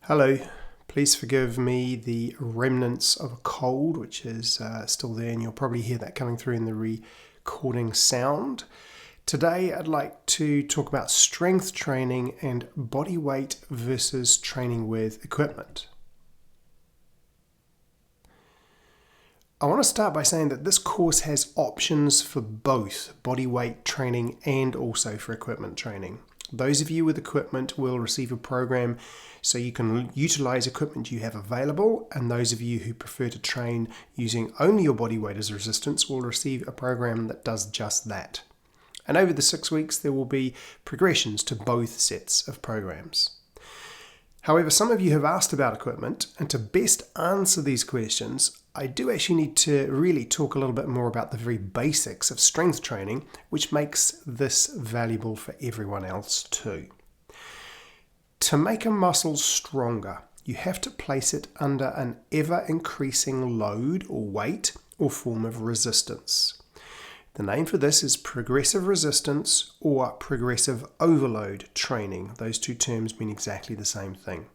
Hello, please forgive me the remnants of a cold which is still there, and you'll probably hear that coming through in the recording sound. Today I'd like to talk about strength training and body weight versus training with equipment. I want to start by saying that this course has options for both body weight training and also for equipment training. Those of you with equipment will receive a program so you can utilize equipment you have available, and those of you who prefer to train using only your body weight as resistance will receive a program that does just that. And over the 6 weeks there will be progressions to both sets of programs. However, some of you have asked about equipment, and to best answer these questions, I do actually need to really talk a little bit more about the very basics of strength training, which makes this valuable for everyone else too. To make a muscle stronger, you have to place it under an ever-increasing load or weight or form of resistance. The name for this is progressive resistance or progressive overload training. Those two terms mean exactly the same thing.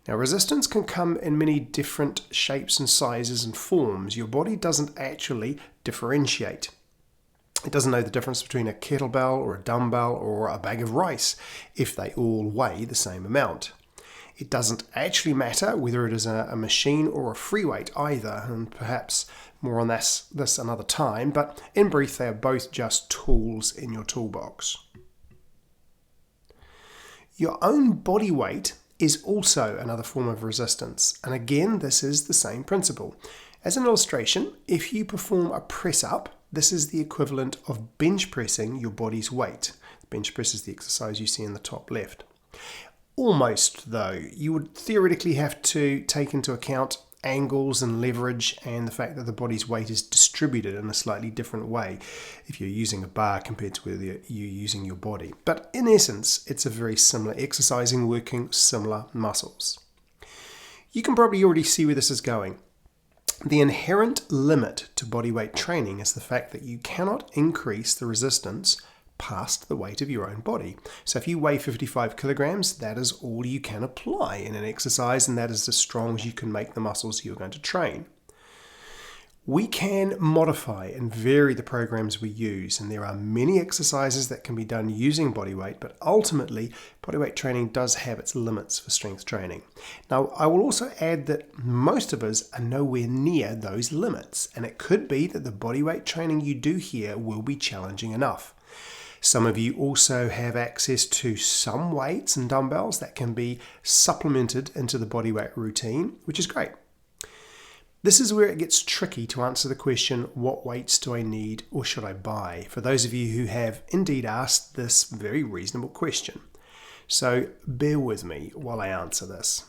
Now, resistance can come in many different shapes and sizes and forms. Your body doesn't actually differentiate. It doesn't know the difference between a kettlebell or a dumbbell or a bag of rice if they all weigh the same amount. It doesn't actually matter whether it is a machine or a free weight either, and perhaps more on this another time, but in brief, they are both just tools in your toolbox. Your own body weight is also another form of resistance, and again, this is the same principle. As an illustration, if you perform a press-up, this is the equivalent of bench pressing your body's weight. Bench press is the exercise you see in the top left. Almost, though, you would theoretically have to take into account angles and leverage and the fact that the body's weight is distributed in a slightly different way if you're using a bar compared to whether you're using your body. But in essence, it's a very similar exercise in working similar muscles. You can probably already see where this is going. The inherent limit to body weight training is the fact that you cannot increase the resistance past the weight of your own body. So if you weigh 55 kilograms, that is all you can apply in an exercise, and that is as strong as you can make the muscles you're going to train. We can modify and vary the programs we use, and there are many exercises that can be done using body weight, but ultimately body weight training does have its limits for strength training. Now, I will also add that most of us are nowhere near those limits, and it could be that the body weight training you do here will be challenging enough. Some of you also have access to some weights and dumbbells that can be supplemented into the bodyweight routine, which is great. This is where it gets tricky to answer the question, what weights do I need or should I buy? For those of you who have indeed asked this very reasonable question. So bear with me while I answer this.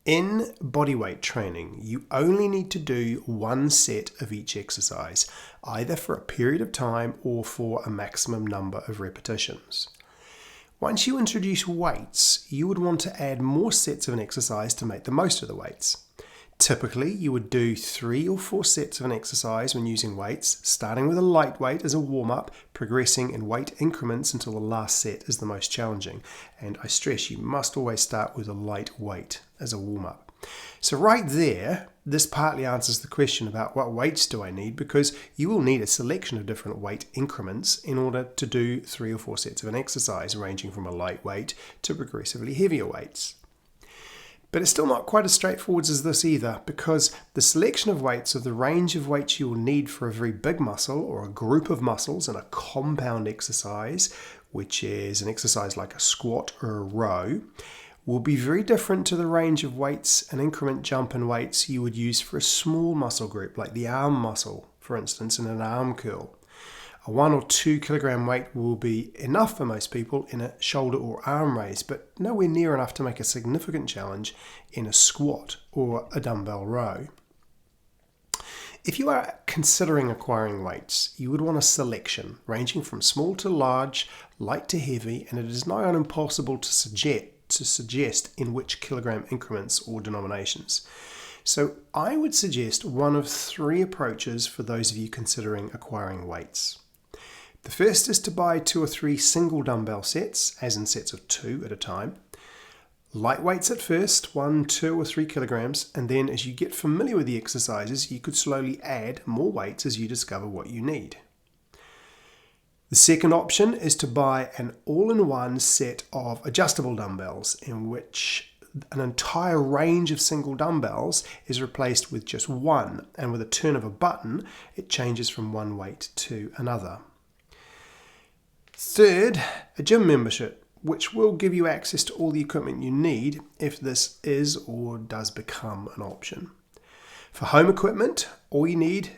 In bodyweight training, you only need to do one set of each exercise, either for a period of time or for a maximum number of repetitions. Once you introduce weights, you would want to add more sets of an exercise to make the most of the weights. Typically, you would do 3 or 4 sets of an exercise when using weights, starting with a light weight as a warm-up, progressing in weight increments until the last set is the most challenging. And I stress, you must always start with a light weight as a warm-up. So right there, this partly answers the question about what weights do I need, because you will need a selection of different weight increments in order to do 3 or 4 sets of an exercise, ranging from a light weight to progressively heavier weights. But it's still not quite as straightforward as this either, because the selection of weights of the range of weights you will need for a very big muscle or a group of muscles in a compound exercise, which is an exercise like a squat or a row, will be very different to the range of weights and increment jump and weights you would use for a small muscle group, like the arm muscle, for instance, in an arm curl. A 1 or 2 kilogram weight will be enough for most people in a shoulder or arm raise, but nowhere near enough to make a significant challenge in a squat or a dumbbell row. If you are considering acquiring weights, you would want a selection ranging from small to large, light to heavy, and it is nigh on impossible to suggest in which kilogram increments or denominations. So I would suggest one of 3 approaches for those of you considering acquiring weights. The first is to buy 2 or 3 single dumbbell sets, as in sets of 2 at a time. Light weights at first, 1, 2 or 3 kilograms, and then as you get familiar with the exercises, you could slowly add more weights as you discover what you need. The second option is to buy an all-in-one set of adjustable dumbbells in which an entire range of single dumbbells is replaced with just one, and with a turn of a button, it changes from one weight to another. Third, a gym membership, which will give you access to all the equipment you need if this is or does become an option. For home equipment, all you need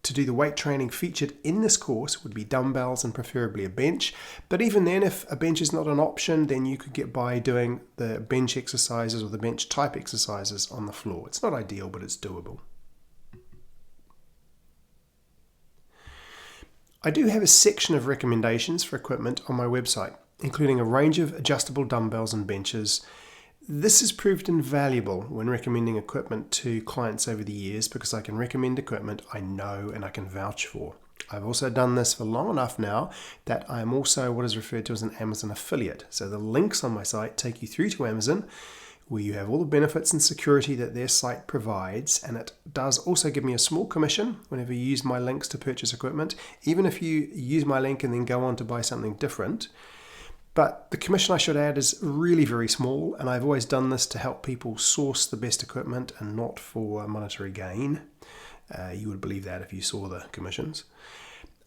to do the weight training featured in this course would be dumbbells and preferably a bench. But even then, if a bench is not an option, then you could get by doing the bench exercises or the bench type exercises on the floor. It's not ideal, but it's doable. I do have a section of recommendations for equipment on my website, including a range of adjustable dumbbells and benches. This has proved invaluable when recommending equipment to clients over the years because I can recommend equipment I know and I can vouch for. I've also done this for long enough now that I am also what is referred to as an Amazon affiliate. So the links on my site take you through to Amazon, where you have all the benefits and security that their site provides, and it does also give me a small commission whenever you use my links to purchase equipment, even if you use my link and then go on to buy something different. But the commission, I should add, is really very small, and I've always done this to help people source the best equipment and not for monetary gain. You would believe that if you saw the commissions.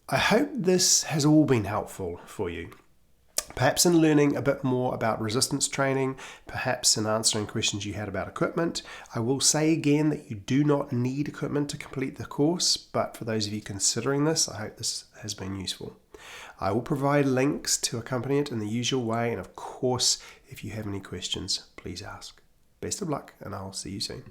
I hope this has all been helpful for you. Perhaps in learning a bit more about resistance training, perhaps in answering questions you had about equipment. I will say again that you do not need equipment to complete the course, but for those of you considering this, I hope this has been useful. I will provide links to accompany it in the usual way, and of course, if you have any questions, please ask. Best of luck, and I'll see you soon.